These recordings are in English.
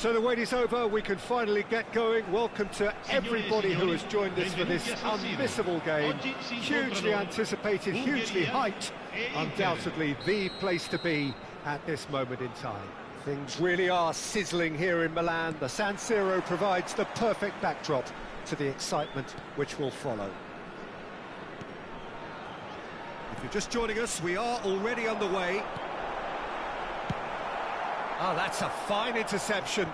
So the wait is over, we can finally get going. Welcome to everybody who has joined us for this unmissable game. Hugely anticipated, hugely hyped. Undoubtedly the place to be at this moment in time. Things really are sizzling here in Milan. The San Siro provides the perfect backdrop to the excitement which will follow. If you're just joining us, we are already on the way. Oh, that's a fine interception.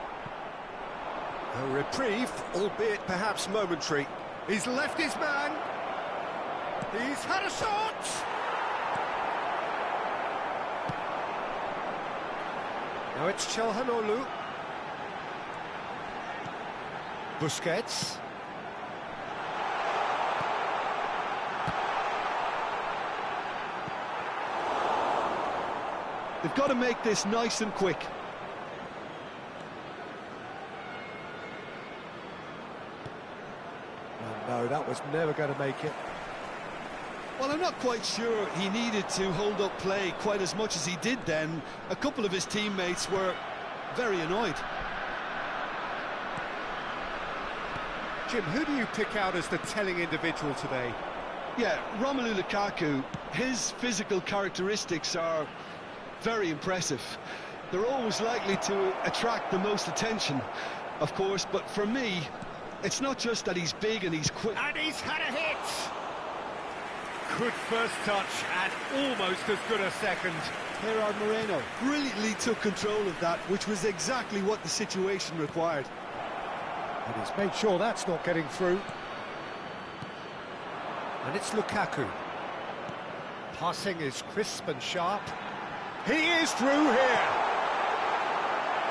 A reprieve, albeit perhaps momentary. He's left his man. He's had a shot! Now it's Çalhanoğlu. Busquets. They've got to make this nice and quick. Oh, no, that was never going to make it. Well, I'm not quite sure he needed to hold up play quite as much as he did then. A couple of his teammates were very annoyed. Jim, who do you pick out as the telling individual today? Yeah, Romelu Lukaku. His physical characteristics are very impressive. They're always likely to attract the most attention, of course, but for me, it's not just that he's big and he's quick. And he's had a hit! Good first touch and almost as good a second. Gerard Moreno brilliantly took control of that, which was exactly what the situation required. And he's made sure that's not getting through. And it's Lukaku. Passing is crisp and sharp. He is through here!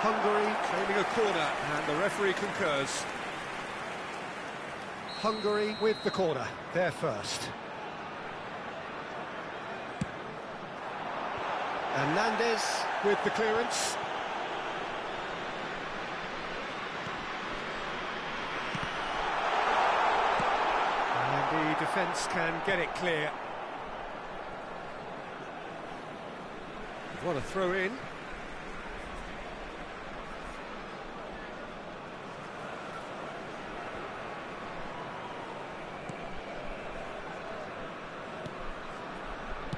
Hungary claiming a corner, and the referee concurs. Hungary with the corner, they're first. Hernandez with the clearance. And the defence can get it clear. What a throw in.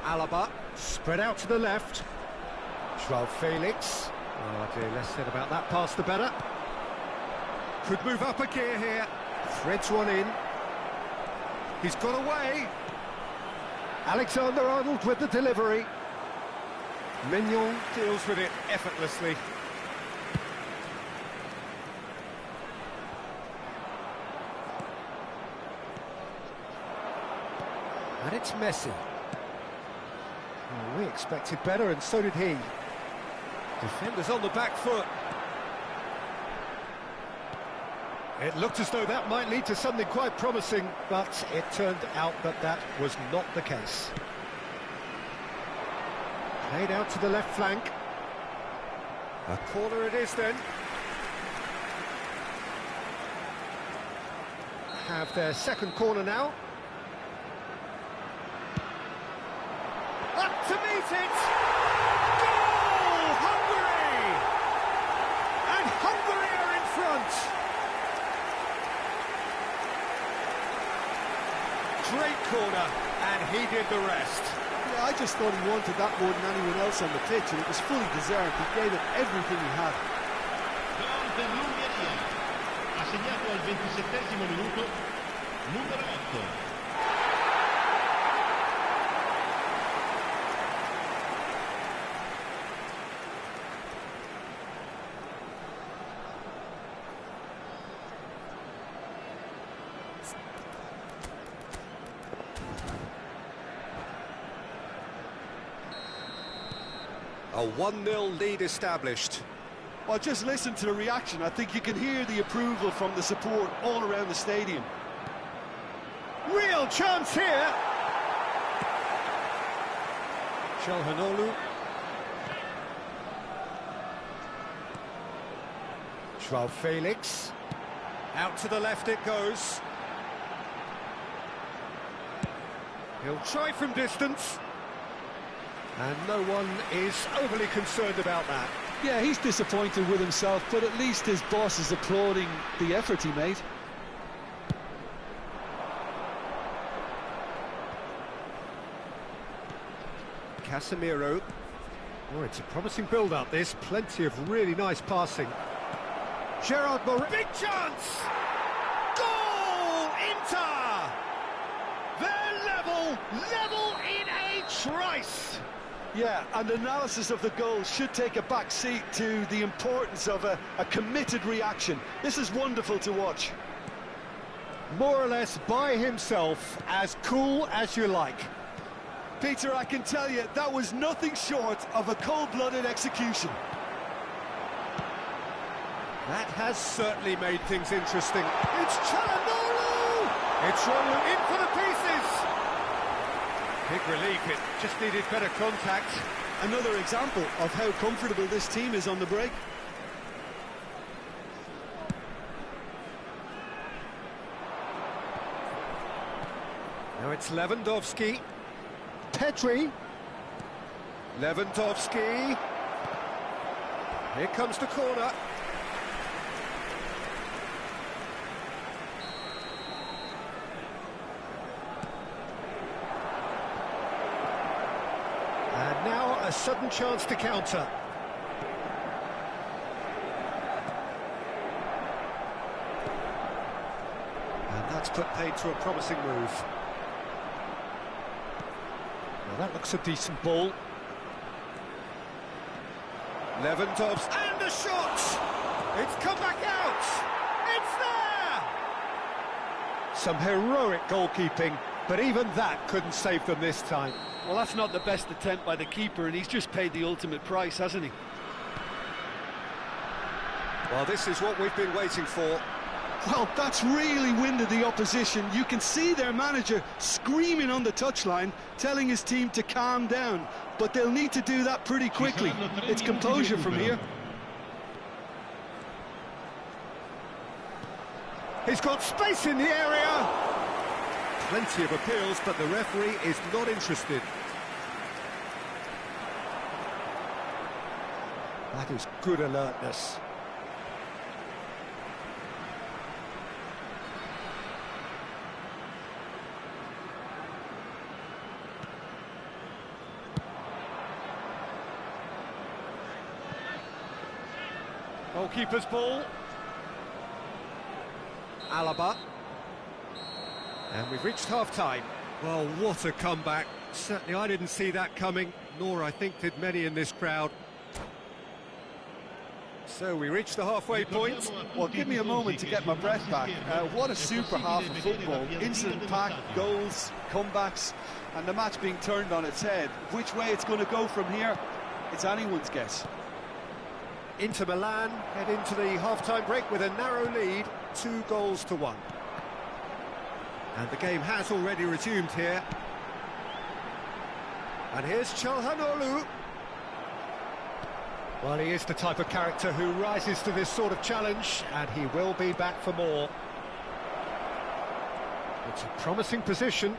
Alaba, spread out to the left. João Felix. Oh dear, less said about that pass the better. Could move up a gear here. Threads one in. He's got away. Alexander-Arnold with the delivery. Mignon deals with it effortlessly. And it's Messi. Well, we expected better, and so did he. Defenders on the back foot. It looked as though that might lead to something quite promising, but it turned out that that was not the case. Played out to the left flank. A corner it is then. Have their second corner now. Up to meet it! Goal! Hungary! And Hungary are in front! Great corner, and he did the rest. Yeah, I just thought he wanted that more than anyone else on the pitch, and it was fully deserved. He gave it everything he had. Gol per l'Ungheria, ha segnato al 27esimo minuto, numero 8. A 1-0 lead established. Well, just listen to the reaction. I think you can hear the approval from the support all around the stadium. Real chance here! Çalhanoğlu. João Felix. Out to the left it goes. He'll try from distance. And no one is overly concerned about that. Yeah, he's disappointed with himself, but at least his boss is applauding the effort he made. Casemiro. Oh, it's a promising build-up, this. Plenty of really nice passing. Gerard Moreno. Big chance! Goal! Inter! They're level in a trice! Yeah, and analysis of the goal should take a back seat to the importance of a committed reaction. This is wonderful to watch. More or less by himself, as cool as you like. Peter, I can tell you, that was nothing short of a cold-blooded execution. That has certainly made things interesting. It's Çalhanoğlu! It's rolling in for the pieces! Big relief, it just needed better contact. Another example of how comfortable this team is on the break. Now it's Lewandowski. Petri. Lewandowski. Here comes the corner. And now a sudden chance to counter. And that's put paid to a promising move. Well, that looks a decent ball. Lewandowski, and the shot! It's come back out! It's there! Some heroic goalkeeping, but even that couldn't save them this time. Well, that's not the best attempt by the keeper, and he's just paid the ultimate price, hasn't he? Well, this is what we've been waiting for. Well, that's really winded the opposition. You can see their manager screaming on the touchline, telling his team to calm down. But they'll need to do that pretty quickly. It's composure from here. He's got space in the area. Plenty of appeals, but the referee is not interested. That is good alertness. Goalkeeper's ball. Alaba. And we've reached half-time. Well, what a comeback. Certainly I didn't see that coming, nor I think did many in this crowd. So we reached the halfway point. Well, give me a moment to get my breath back. What a super half of football. Incident-packed, goals, comebacks, and the match being turned on its head. Which way it's going to go from here, it's anyone's guess. Inter Milan head into the half-time break with a narrow lead, 2-1. And the game has already resumed here. And here's Çalhanoğlu. Well, he is the type of character who rises to this sort of challenge, and he will be back for more. It's a promising position.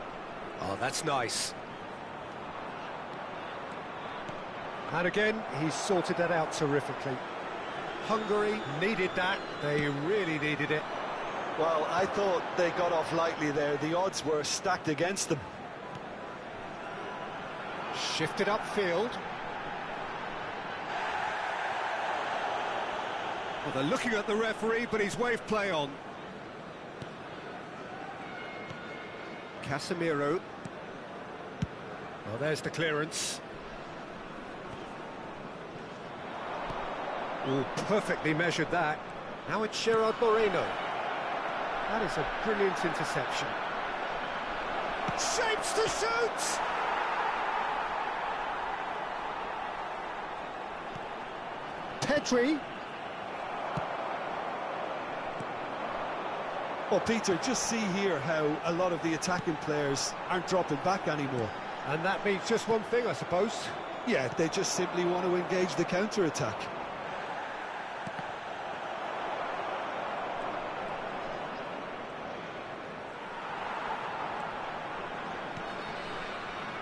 Oh, that's nice. And again, he's sorted that out terrifically. Hungary needed that. They really needed it. Well, I thought they got off lightly there. The odds were stacked against them. Shifted upfield. Well, they're looking at the referee, but he's waved play on. Casemiro. Well, there's the clearance. Oh, perfectly measured that. Now it's Gerard Moreno. That is a brilliant interception. Shapes to shoot! Petri. Well, Peter, just see here how a lot of the attacking players aren't dropping back anymore. And that means just one thing, I suppose. Yeah, they just simply want to engage the counter-attack.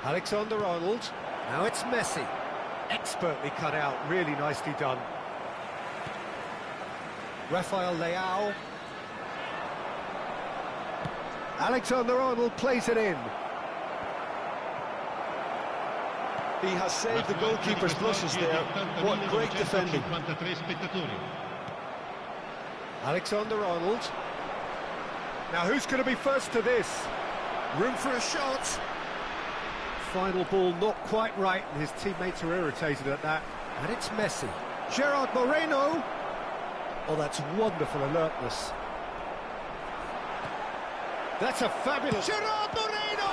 Alexander-Arnold. Now it's Messi. Expertly cut out, really nicely done. Rafael Leao. Alexander-Arnold plays it in. He has saved the goalkeeper's blushes there. What great defending. Alexander-Arnold. Now who's going to be first to this? Room for a shot. Final ball not quite right, and his teammates are irritated at that. And it's Messi. Gerard Moreno. Oh, that's wonderful alertness. That's a fabulous... Gerard Moreno!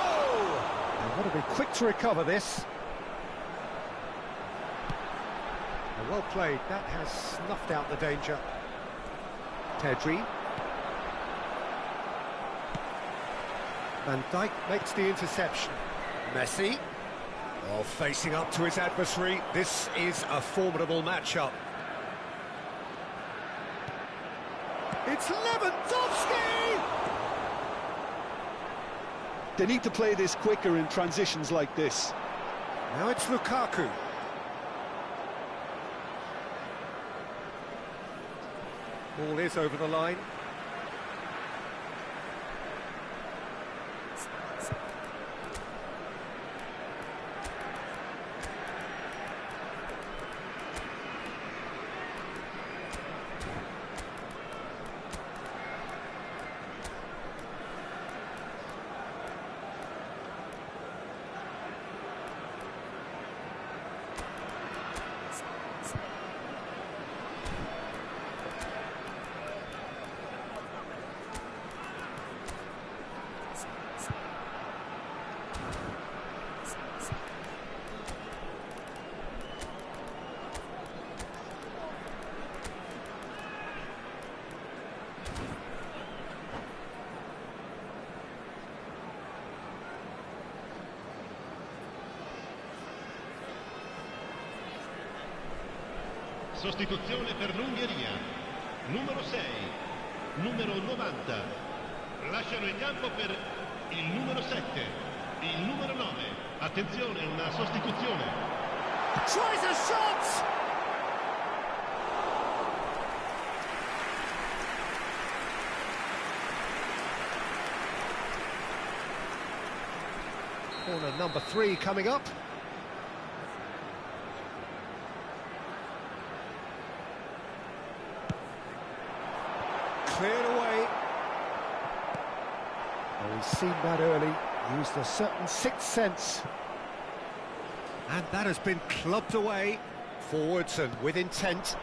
They've got to be quick to recover this. Well played, that has snuffed out the danger. Pedri. Van Dijk makes the interception. Messi. Oh, facing up to his adversary. This is a formidable matchup. It's Lewandowski! They need to play this quicker in transitions like this. Now it's Lukaku. Ball is over the line. Sostituzione per l'Ungheria. Numero 6, numero 90. Lasciano il campo per il numero 7, il numero 9. Attenzione, una sostituzione. Tries a shot! Corner number 3 coming up. Cleared away. Oh, he's seen that early, used a certain sixth sense. And that has been clubbed away. Forwards and with intent.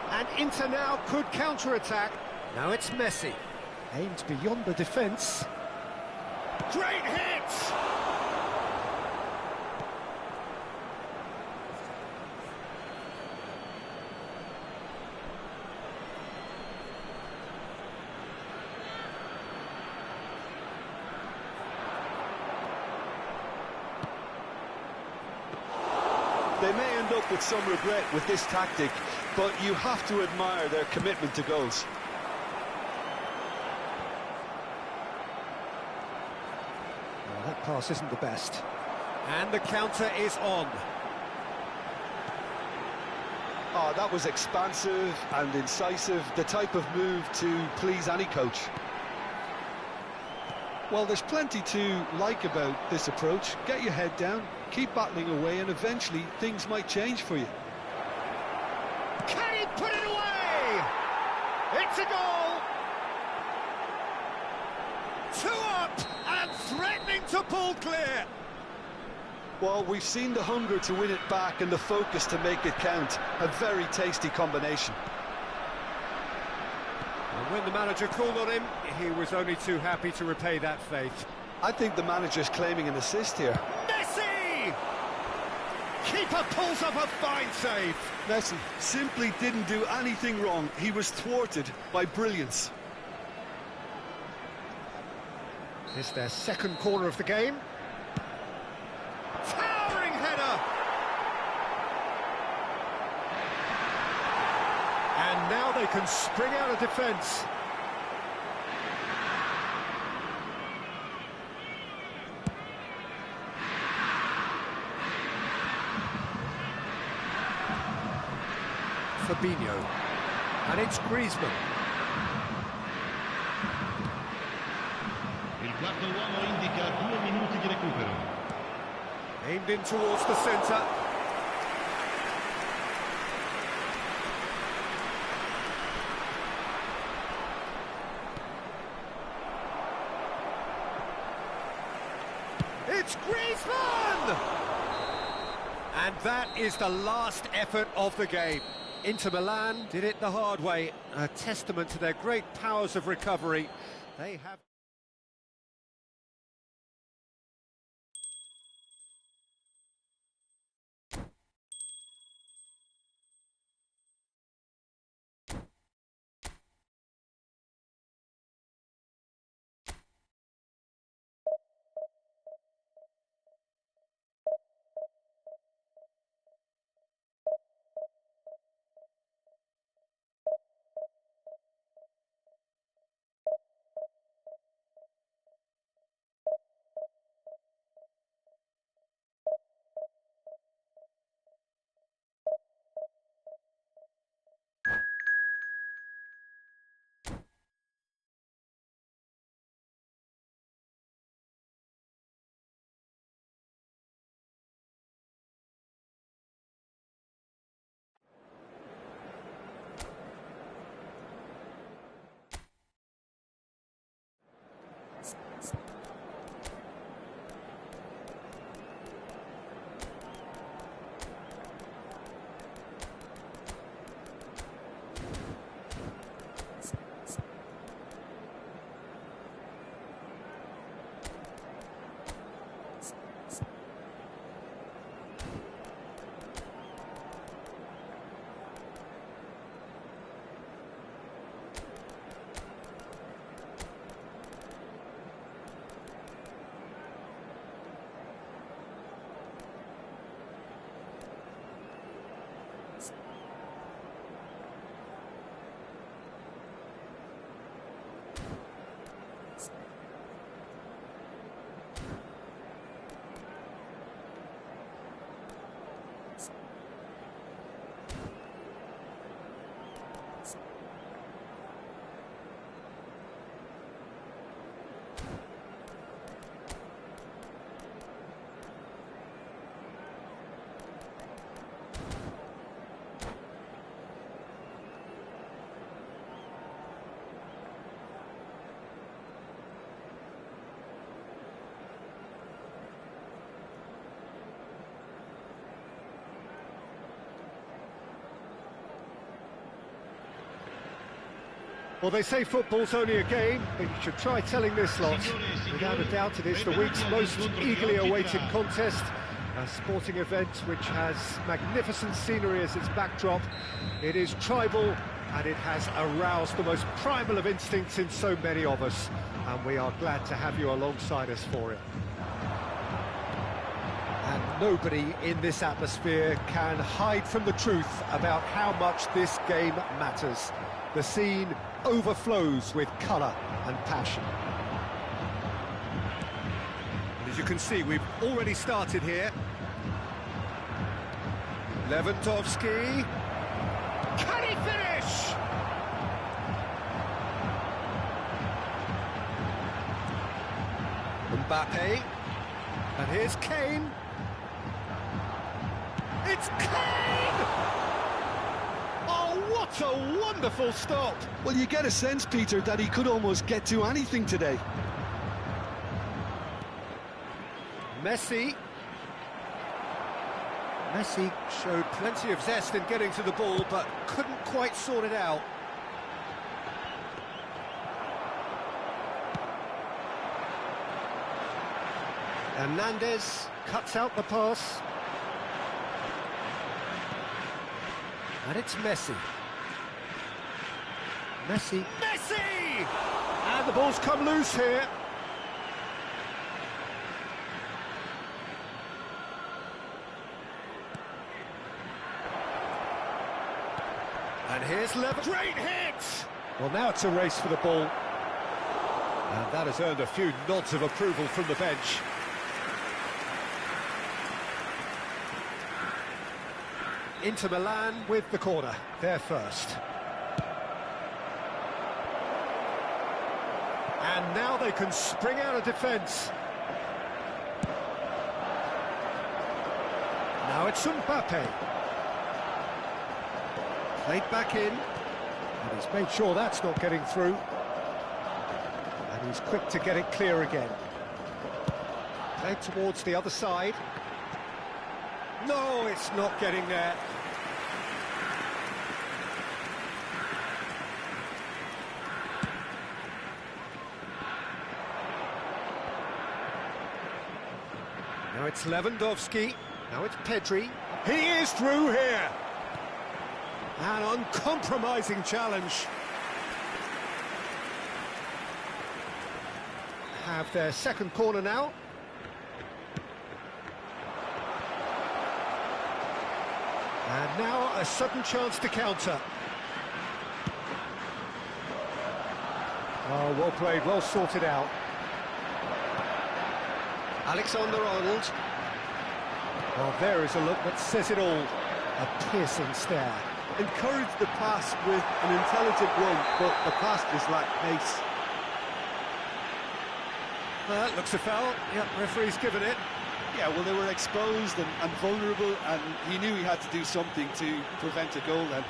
And Inter now could counter-attack. Now it's Messi. Aimed beyond the defence. Great hit! They may end up with some regret with this tactic, but you have to admire their commitment to goals. Well, that pass isn't the best. And the counter is on. Oh, that was expansive and incisive, the type of move to please any coach. Well, there's plenty to like about this approach. Get your head down, keep battling away, and eventually things might change for you. Can he put it away? It's a goal! 2 up and threatening to pull clear. Well, we've seen the hunger to win it back and the focus to make it count. A very tasty combination. And when the manager called on him, he was only too happy to repay that faith. I think the manager's claiming an assist here. Messi! Keeper pulls up a fine save. Messi simply didn't do anything wrong. He was thwarted by brilliance. It's their second corner of the game. Towering header! And now they can spring out of defence. Fabinho. And it's Griezmann. Il quarto uomo indica 2 minuti di recupero. Aimed in towards the centre. It's Griezmann! And that is the last effort of the game. Inter Milan did it the hard way, a testament to their great powers of recovery. They have... Well, they say football's only a game, but you should try telling this lot. Without a doubt, it is the week's most eagerly awaited contest. A sporting event which has magnificent scenery as its backdrop. It is tribal, and it has aroused the most primal of instincts in so many of us. And we are glad to have you alongside us for it. And nobody in this atmosphere can hide from the truth about how much this game matters. The scene overflows with colour and passion. And as you can see, we've already started here. Lewandowski. Can he finish? Mbappe. And here's Kane. It's Kane! Oh, what a wonderful stop! Well, you get a sense, Peter, that he could almost get to anything today. Messi. Messi showed plenty of zest in getting to the ball, but couldn't quite sort it out. Hernandez cuts out the pass. And it's Messi. Messi! And the ball's come loose here. And here's Lewandowski. Great hit! Well, now it's a race for the ball. And that has earned a few nods of approval from the bench. Inter Milan with the corner, there first. And now they can spring out of defence. Now it's Mbappe. Played back in. And he's made sure that's not getting through. And he's quick to get it clear again. Played towards the other side. No, it's not getting there. Now it's Lewandowski. Now it's Pedri. He is through here. An uncompromising challenge. Have their second corner now. And now a sudden chance to counter. Oh, well played, well sorted out. Alexander-Arnold. Well, there is a look that says it all. A piercing stare. Encouraged the pass with an intelligent run, but the pass just lacked pace. That looks a foul. Yep, referee's given it. Yeah, well, they were exposed and vulnerable, and he knew he had to do something to prevent a goal then.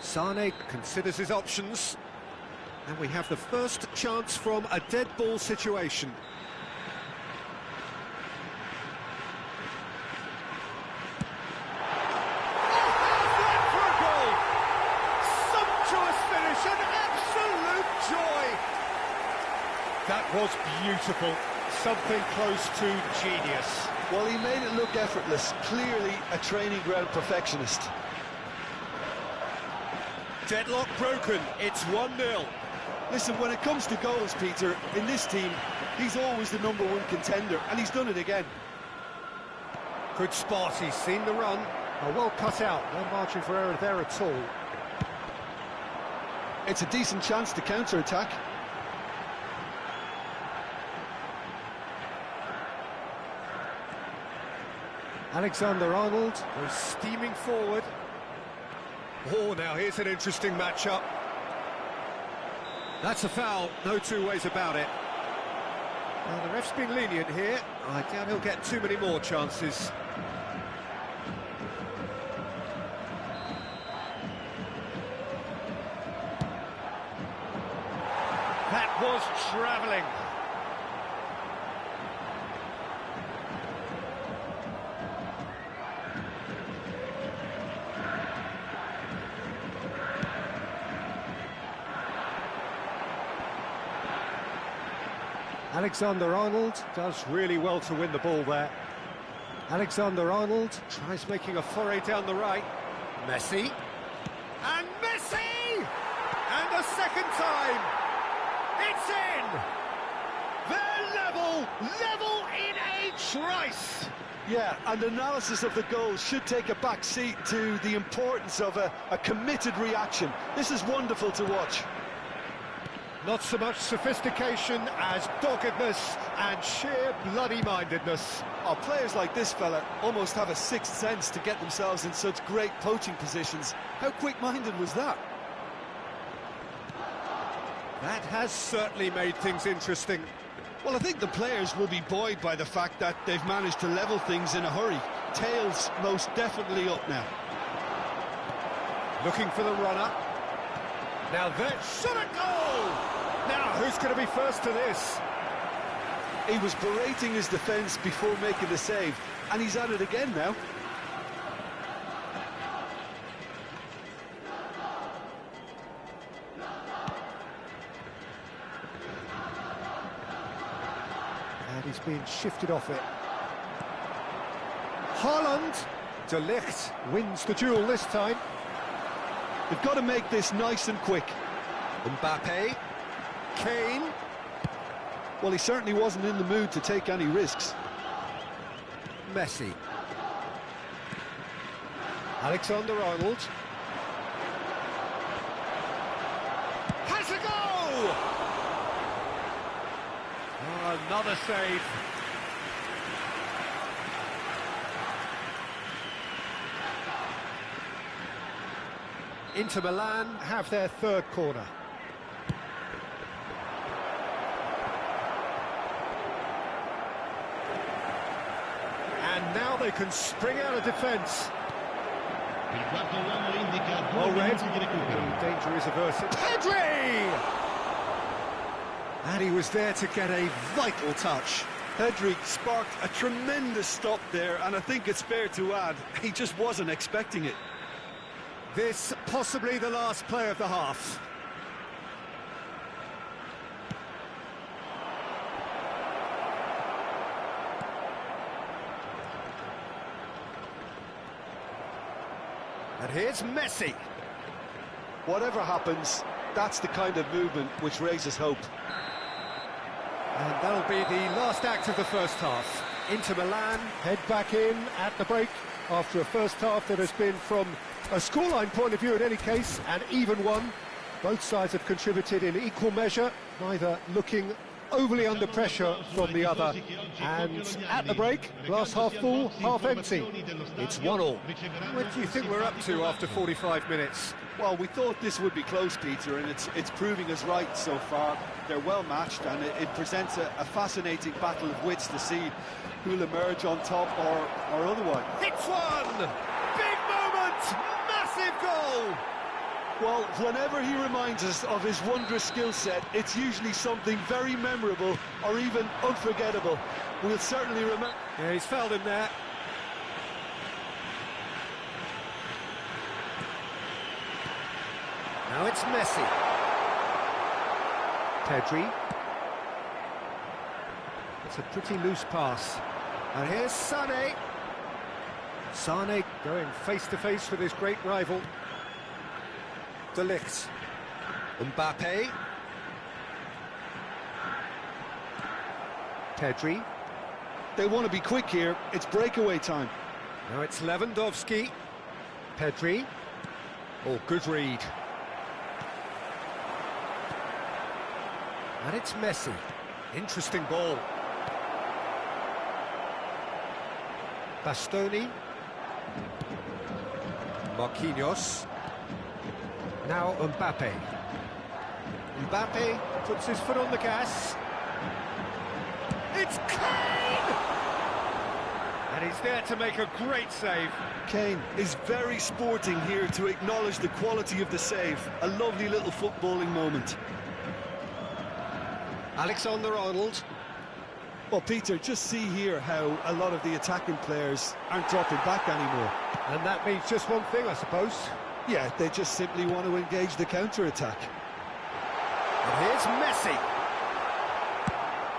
Sane considers his options. And we have the first chance from a dead ball situation. That was beautiful, something close to genius. Well, he made it look effortless, clearly a training ground perfectionist. Deadlock broken, it's 1-0. Listen, when it comes to goals, Peter, in this team, he's always the #1 contender, and he's done it again. Good spot, he's seen the run. Oh, well cut out, no margin for error there at all. It's a decent chance to counter-attack. Alexander-Arnold goes steaming forward. Oh, now here's an interesting matchup. That's a foul, no two ways about it. Well, the ref's been lenient here. I doubt he'll get too many more chances. That was travelling. Alexander-Arnold does really well to win the ball there. Alexander-Arnold tries making a foray down the right. Messi. And Messi! And a second time! It's in! They're level in a trice! Yeah, and analysis of the goal should take a back seat to the importance of a committed reaction. This is wonderful to watch. Not so much sophistication as doggedness and sheer bloody-mindedness. Our players like this fella almost have a sixth sense to get themselves in such great poaching positions. How quick-minded was that? That has certainly made things interesting. Well, I think the players will be buoyed by the fact that they've managed to level things in a hurry. Tails most definitely up now. Looking for the runner. Now that's shot a goal! Now who's going to be first to this? He was berating his defence before making the save, and he's at it again now. And he's being shifted off it. Haaland! De Ligt wins the duel this time. They've got to make this nice and quick. Mbappe. Kane. Well, he certainly wasn't in the mood to take any risks. Messi. Alexander-Arnold. Has a Oh, another save. Inter Milan have their third corner. And now they can spring out of defence. Well read. Danger is averted. Pedri! And he was there to get a vital touch. Pedri sparked a tremendous stop there, and I think it's fair to add, he just wasn't expecting it. This possibly the last play of the half. And here's Messi. Whatever happens, that's the kind of movement which raises hope. And that'll be the last act of the first half. Inter Milan head back in at the break after a first half that has been, from a scoreline point of view in any case, an even one. Both sides have contributed in equal measure, neither looking overly under pressure from the other. And at the break, glass half full, half empty. It's 1-1. What do you think we're up to after 45 minutes? Well, we thought this would be close, Peter, and it's proving us right so far. They're well matched, and it presents a fascinating battle of wits to see who'll emerge on top or otherwise. Hits one! Big moment! Massive goal! Well, whenever he reminds us of his wondrous skill set, it's usually something very memorable or even unforgettable. We'll certainly remember. Yeah, he's fouled him there. Now it's Messi. Pedri. It's a pretty loose pass. And here's Sané. Sané going face-to-face with his great rival. De Ligt. Mbappe. Pedri. They want to be quick here. It's breakaway time. Now it's Lewandowski. Pedri. Oh, good read. And it's Messi. Interesting ball. Bastoni. Marquinhos. Now Mbappe. Mbappe puts his foot on the gas. It's Kane! And he's there to make a great save. Kane is very sporting here to acknowledge the quality of the save. A lovely little footballing moment. Alexander-Arnold. Well, Peter, just see here how a lot of the attacking players aren't dropping back anymore. And that means just one thing, I suppose. Yeah, they just simply want to engage the counter-attack. And here's Messi.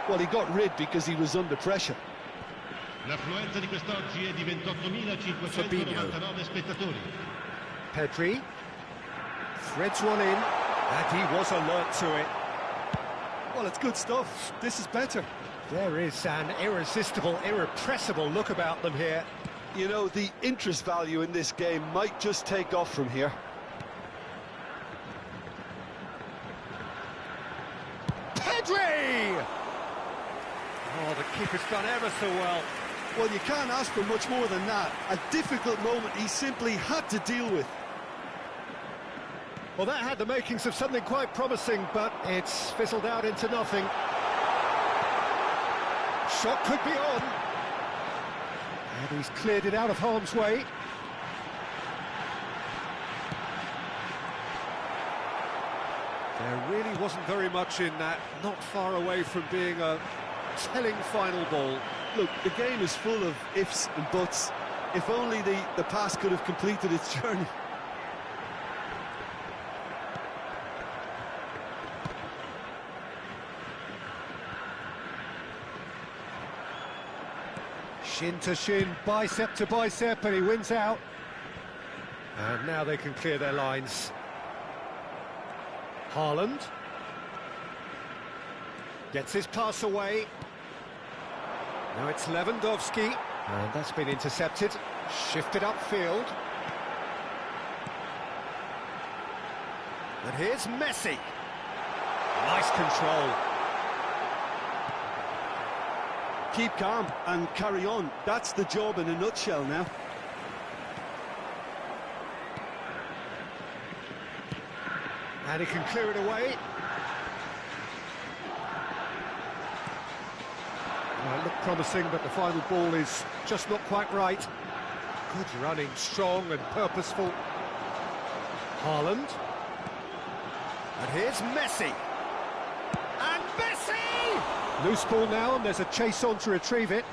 Well, he got rid because he was under pressure. L'affluenza di quest'oggi è di 28.599 spettatori. Pedri. Threads one in, and he was alert to it. Well, it's good stuff. This is better. There is an irresistible, irrepressible look about them here. You know, the interest value in this game might just take off from here. Pedri! Oh, the keeper's done ever so well. Well, you can't ask for much more than that. A difficult moment he simply had to deal with. Well, that had the makings of something quite promising, but it's fizzled out into nothing. Shot could be on. And he's cleared it out of harm's way. There really wasn't very much in that, not far away from being a telling final ball. Look, the game is full of ifs and buts. If only the pass could have completed its journey. Shin to shin, bicep to bicep, and he wins out. And now they can clear their lines. Haaland gets his pass away. Now it's Lewandowski, and that's been intercepted. Shifted upfield. And here's Messi. Nice control. keep calm and carry on. That's the job in a nutshell now. And he can clear it away. Well, it looked promising, but the final ball is just not quite right. Good running, strong and purposeful. Haaland. And here's Messi. And Messi! Loose ball now, and there's a chase on to retrieve it.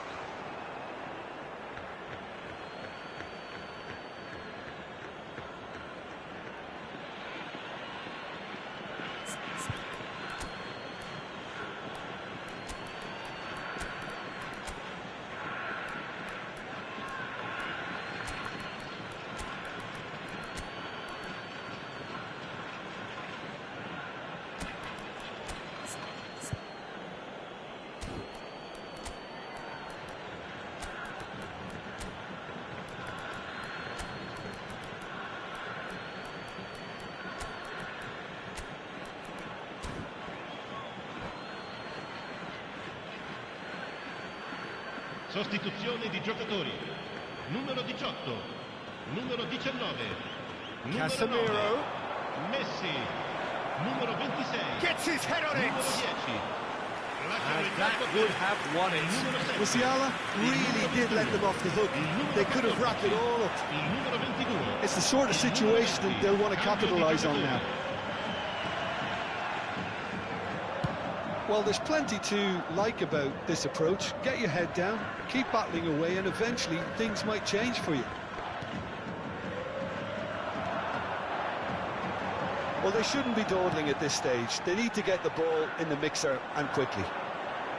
Sostituzione di giocatori. Numero 18, numero 19, numero Casemiro. 9, Messi, numero 26, Gets his head on it! numero 10. And that would have won it. Musiala really did let them off the hook. They could have wrapped it all up. Il numero 22. It's the sort of situation that they'll want to capitalise on now. Well, there's plenty to like about this approach. Get your head down, keep battling away, and eventually things might change for you. Well, they shouldn't be dawdling at this stage. They need to get the ball in the mixer, and quickly.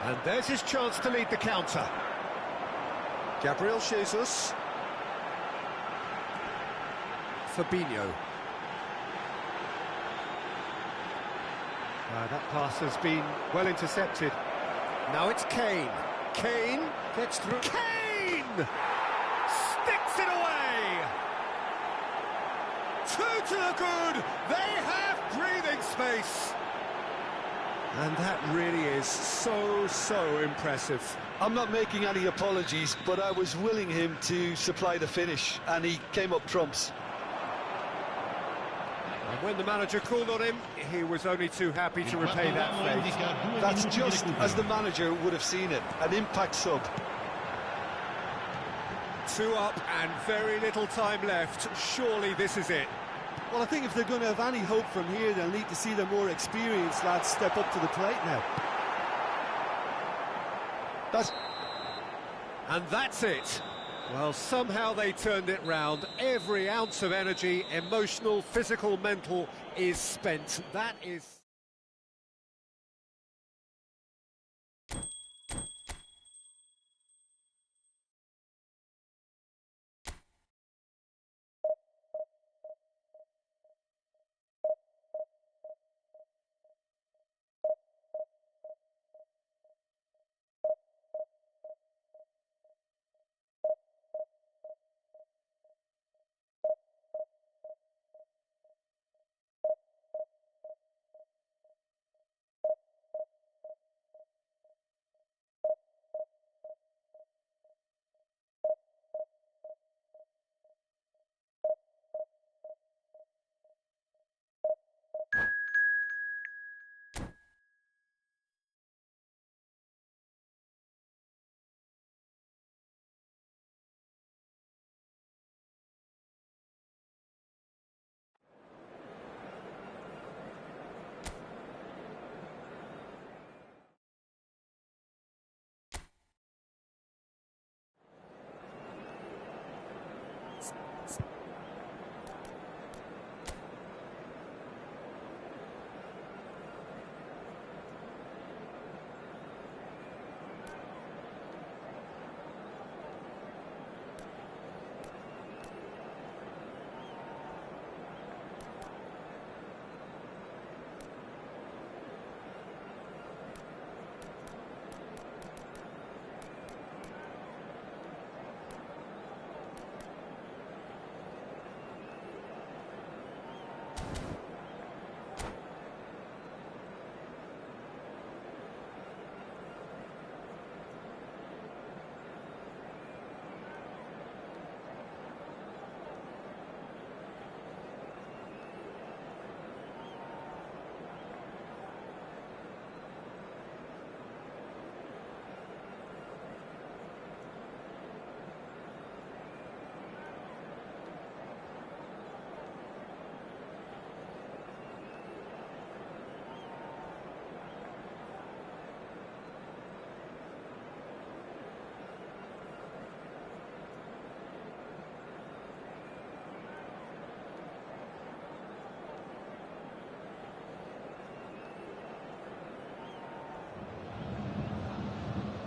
And there's his chance to lead the counter. Gabriel Jesus. Fabinho. That pass has been well intercepted. Now it's Kane. Kane gets through. Kane! Sticks it away! Two to the good! They have breathing space! And that really is so impressive. I'm not making any apologies, but I was willing him to supply the finish, and he came up trumps. And when the manager called on him, he was only too happy to repay that fate. That's just as the manager would have seen it, an impact sub. 2 up and very little time left. Surely this is it. Well, I think if they're going to have any hope from here, they'll need to see the more experienced lads step up to the plate now. And that's it. Well, somehow they turned it round. Every ounce of energy, emotional, physical, mental, is spent. That is...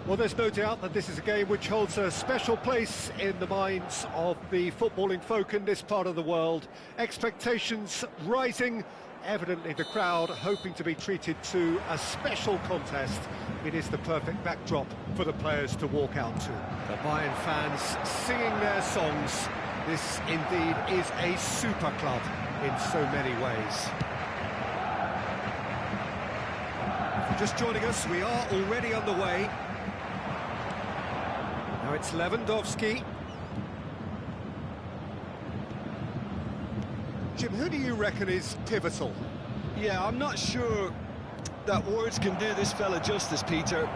Well, there's no doubt that this is a game which holds a special place in the minds of the footballing folk in this part of the world. Expectations rising, evidently the crowd hoping to be treated to a special contest. It is the perfect backdrop for the players to walk out to. The Bayern fans singing their songs. This indeed is a super club in so many ways. If you're just joining us, we are already underway. Now it's Lewandowski. Jim, who do you reckon is pivotal? Yeah, I'm not sure that words can do this fella justice, Peter.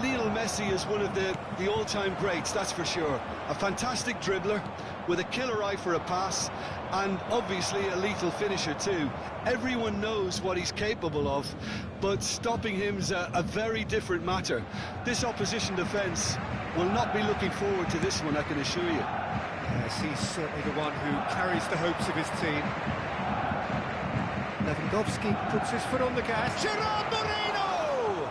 Lionel Messi is one of the all-time greats, that's for sure. A fantastic dribbler with a killer eye for a pass and obviously a lethal finisher too. Everyone knows what he's capable of, but stopping him's a very different matter. This opposition defence will not be looking forward to this one, I can assure you. Yes, he's certainly the one who carries the hopes of his team. Lewandowski puts his foot on the gas. Gerard Moreno!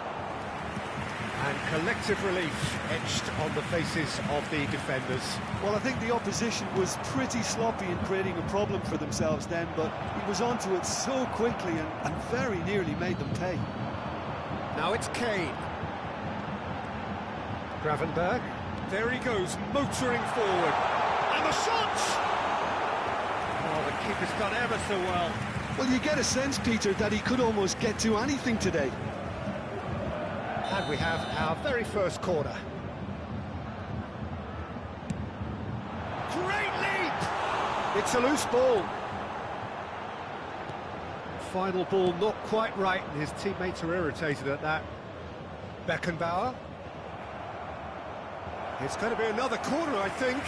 And collective relief etched on the faces of the defenders. Well, I think the opposition was pretty sloppy in creating a problem for themselves then, but he was onto it so quickly and very nearly made them pay. Now it's Kane. Gravenberg. There he goes, motoring forward. And the shot! Oh, the keeper's done ever so well. Well, you get a sense, Peter, that he could almost get to anything today. And we have our very first corner. Great leap! It's a loose ball. Final ball not quite right, and his teammates are irritated at that. Beckenbauer. It's going to be another corner, I think.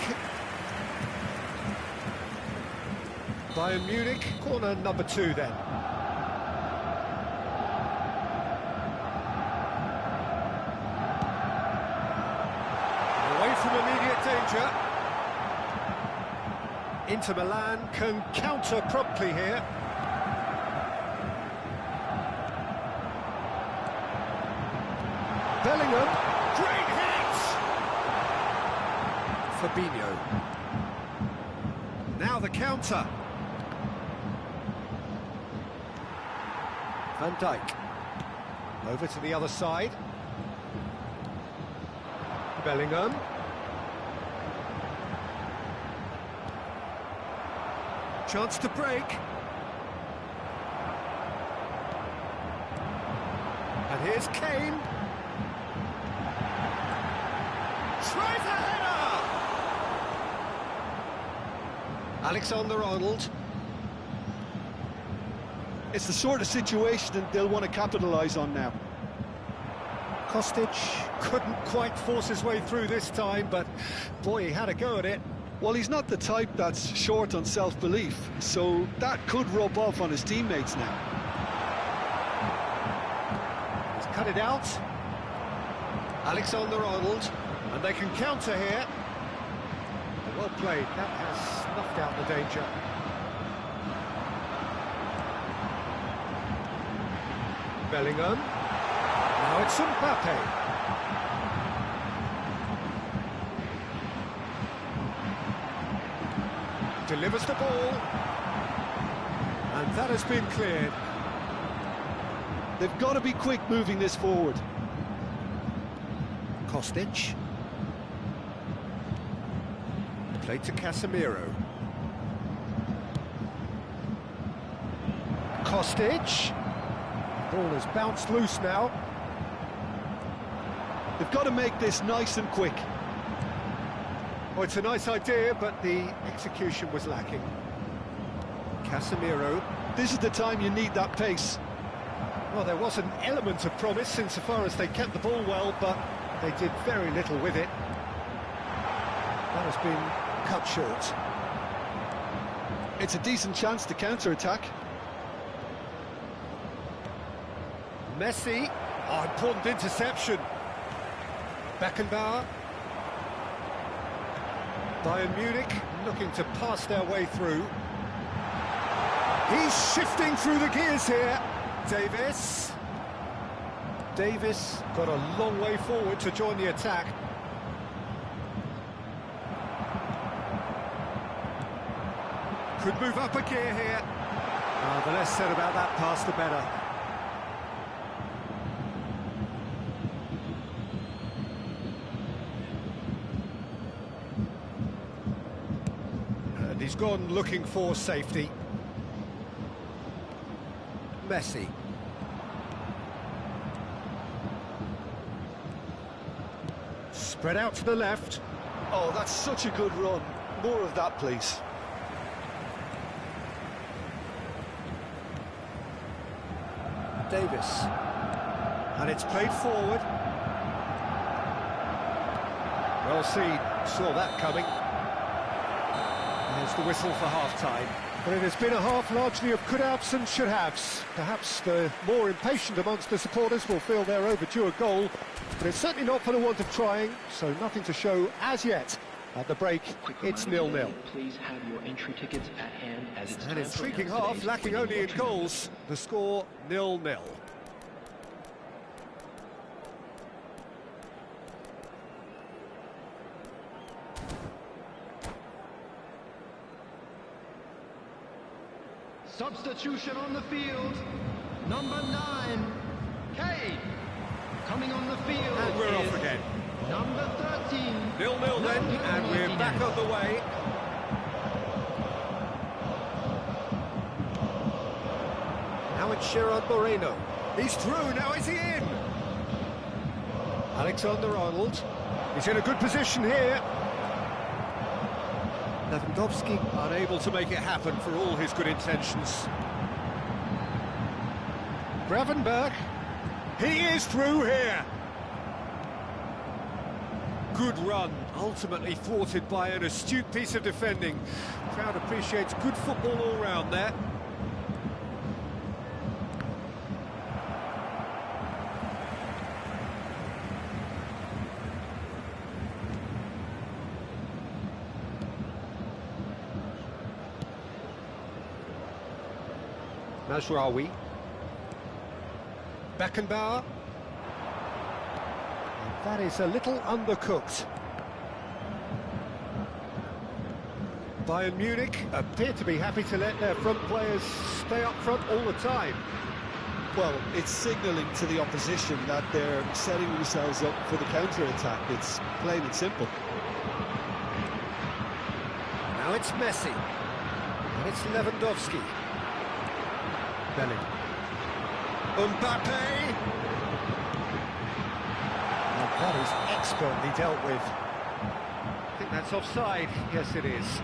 Bayern Munich, corner number 2 then. Away from immediate danger. Inter Milan can counter promptly here. Bellingham, great hit! Fabinho. Now the counter. Van Dijk. Over to the other side. Bellingham. Chance to break. And here's Kane. Tries a header! Alexander-Arnold. It's the sort of situation that they'll want to capitalise on now. Kostic couldn't quite force his way through this time, but boy, he had a go at it. Well, he's not the type that's short on self-belief, so that could rub off on his teammates now. He's cut it out. Alexander-Arnold, and they can counter here. Well played, that has snuffed out the danger. Bellingham. Now it's Mbappe. Delivers the ball. And that has been cleared. They've got to be quick moving this forward. Kostic. Played to Casemiro. Kostic. Ball has bounced loose now. They've got to make this nice and quick. Well, it's a nice idea, but the execution was lacking. Casemiro. This is the time you need that pace. Well, there was an element of promise insofar as they kept the ball well, but they did very little with it. That has been cut short. It's a decent chance to counter-attack. Messi. Oh, important interception. Beckenbauer. Bayern Munich looking to pass their way through. He's shifting through the gears here. Davis. Davis got a long way forward to join the attack. Could move up a gear here. The less said about that pass, the better. And he's gone looking for safety. Messi. Spread out to the left. Oh, that's such a good run. More of that, please. Davis. And it's played forward. Well seen, saw that coming. There's the whistle for half-time. But it has been a half largely of could-haves and should-haves. Perhaps the more impatient amongst the supporters will feel they're overdue a goal, but it's certainly not for the want of trying, so nothing to show as yet. At the break, it's 0-0. Please have your entry tickets at hand as it's An intriguing half, lacking only in goals. The score 0-0. Substitution on the field, number 9, Kane. Coming on the field, And we're off again. number 13. 0-0 then, and we're back on the way. Now it's Gerard Moreno. He's through, now is he in? Alexander-Arnold. He's in a good position here. Lewandowski unable to make it happen for all his good intentions. Gravenberg. He is through here. Good run, ultimately thwarted by an astute piece of defending. Crowd appreciates good football all round there. Mazraoui. Beckenbauer. And that is a little undercooked. Bayern Munich appear to be happy to let their front players stay up front all the time. Well, it's signalling to the opposition that they're setting themselves up for the counter-attack. It's plain and simple. Now it's Messi. And it's Lewandowski. Belling. Mbappe! And that is expertly dealt with. I think that's offside. Yes, it is.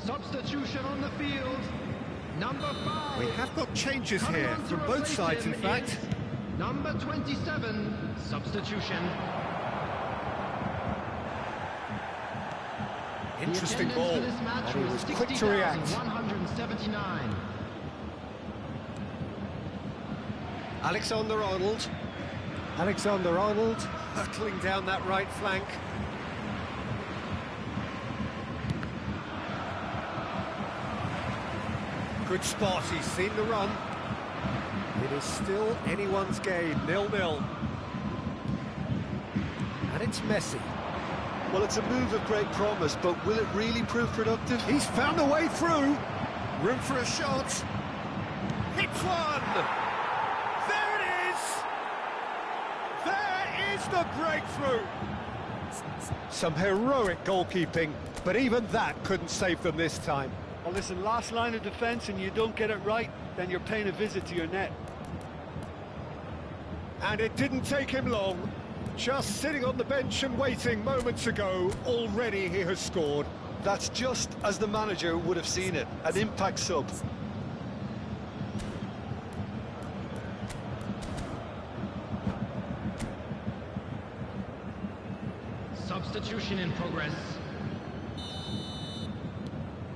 Substitution on the field, number 5. We have got changes here from both sides, in fact. Number 27, substitution. Interesting ball, and he was quick to react. 179. Alexander-Arnold. Alexander-Arnold hurtling down that right flank. Good spot, he's seen the run. It is still anyone's game, 0-0. And it's Messi. Well, it's a move of great promise, but will it really prove productive? He's found a way through. Room for a shot. Hits one! There it is! There is the breakthrough! Some heroic goalkeeping, but even that couldn't save them this time. Well, listen, last line of defence and you don't get it right, then you're paying a visit to your net. And it didn't take him long. Just sitting on the bench and waiting moments ago, already he has scored. That's just as the manager would have seen it, an impact sub. Substitution in progress.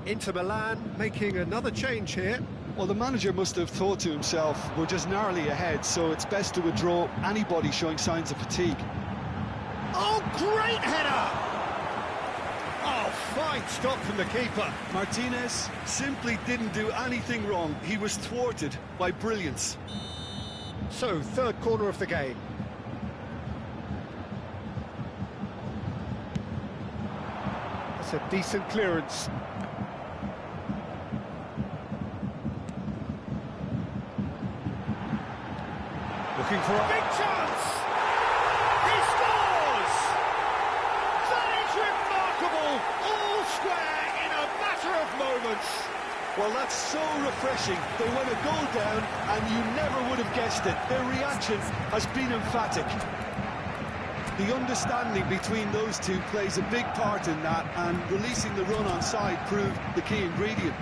Inter Milan making another change here. Well, the manager must have thought to himself, we're just narrowly ahead, so it's best to withdraw anybody showing signs of fatigue. Oh, great header! Oh, fine stop from the keeper. Martinez simply didn't do anything wrong. He was thwarted by brilliance. So, third corner of the game. That's a decent clearance. Looking for a big chance! He scores! That is remarkable! All square in a matter of moments. Well, that's so refreshing. They went a goal down and you never would have guessed it. Their reaction has been emphatic. The understanding between those two plays a big part in that, and releasing the run on side proved the key ingredient.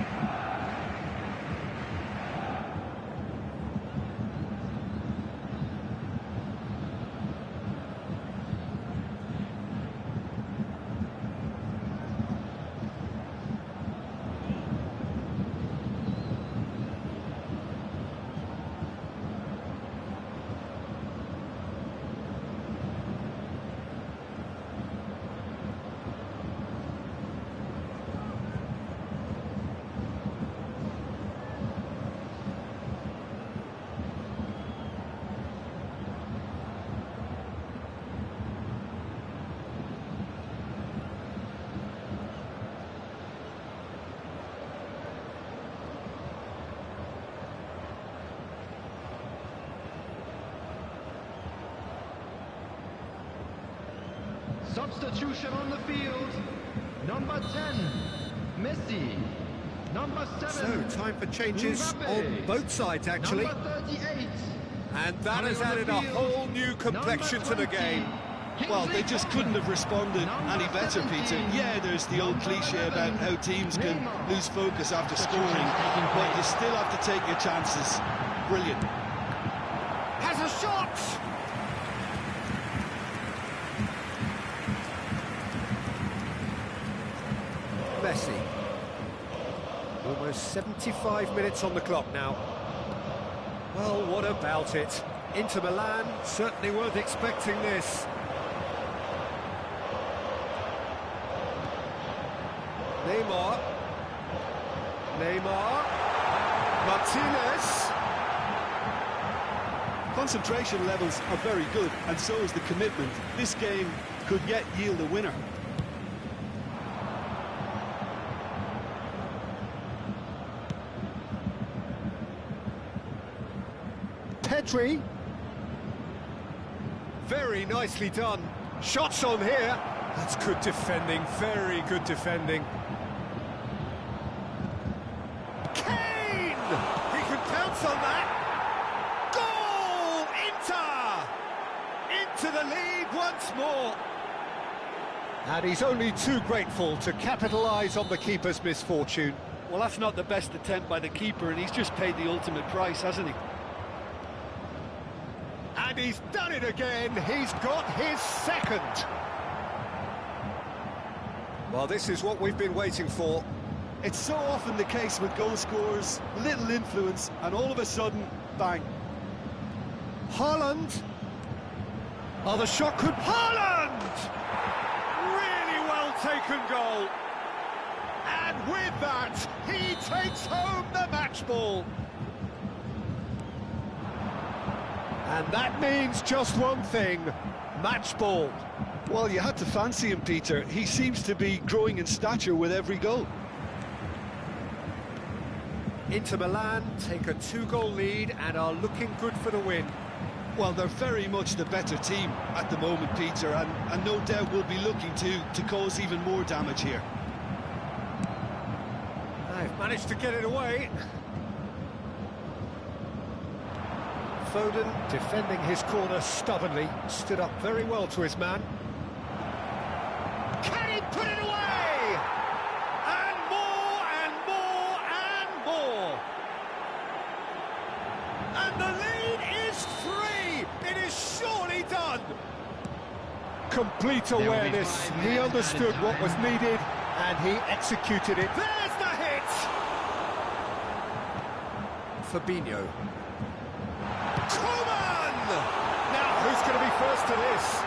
Substitution on the field. Number 10, Messi. Number 7. So, time for changes Mbappe. on both sides, actually. Number 38. And that has added a whole new complexion to the game. Well, they just couldn't have responded any better, Peter. Yeah, there's the old cliche about how teams can lose focus after scoring, but you still have to take your chances. Brilliant. Has a shot! Messi. Almost 75 minutes on the clock now. Well, what about it? Inter Milan certainly weren't expecting this. Neymar. Martinez. Concentration levels are very good, and so is the commitment. This game could yet yield a winner. Pedri. Very nicely done. Shots on here. That's good defending, very good defending. Kane! He can pounce on that. Goal! Inter! Into the lead once more. And he's only too grateful to capitalise on the keeper's misfortune. Well, that's not the best attempt by the keeper, and he's just paid the ultimate price, hasn't he? And he's done it again. He's got his second. Well, this is what we've been waiting for. It's so often the case with goal scorers, little influence, and all of a sudden, bang. Haaland. Oh, the shot could... Haaland! Really well taken goal. And with that, he takes home the match ball. And that means just one thing, match ball. Well, you had to fancy him, Peter. He seems to be growing in stature with every goal. Inter Milan take a 2-goal lead and are looking good for the win. Well, they're very much the better team at the moment, Peter, and no doubt will be looking to cause even more damage here. They've managed to get it away. Foden, defending his corner stubbornly, stood up very well to his man. Can he put it away? Complete awareness. He understood what was needed and he executed it. There's the hit! Fabinho. Coman! Now, who's going to be first to this?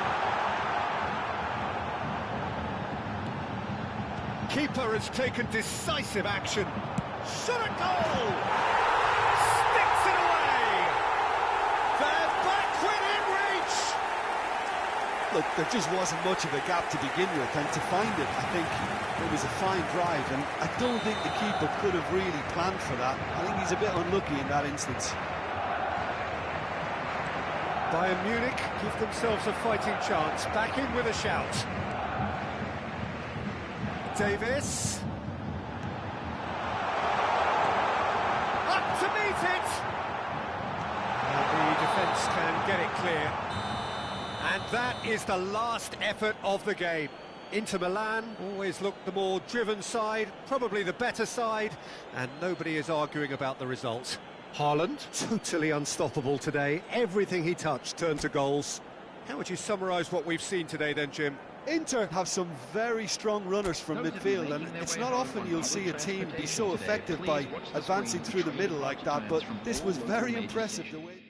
Keeper has taken decisive action. Shot a goal! Sticks it away! They're back within reach! Look, there just wasn't much of a gap to begin with, and to find it, I think it was a fine drive, and I don't think the keeper could have really planned for that. I think he's a bit unlucky in that instance. Bayern Munich give themselves a fighting chance. Back in with a shout. Davis. Up to meet it! And the defence can get it clear. And that is the last effort of the game. Inter Milan always looked the more driven side, probably the better side, and nobody is arguing about the result. Haaland, totally unstoppable today. Everything he touched turned to goals. How would you summarise what we've seen today then, Jim? Inter have some very strong runners from midfield, and it's not often you'll see a team be so effective by advancing through the middle like that, but this was very impressive the way...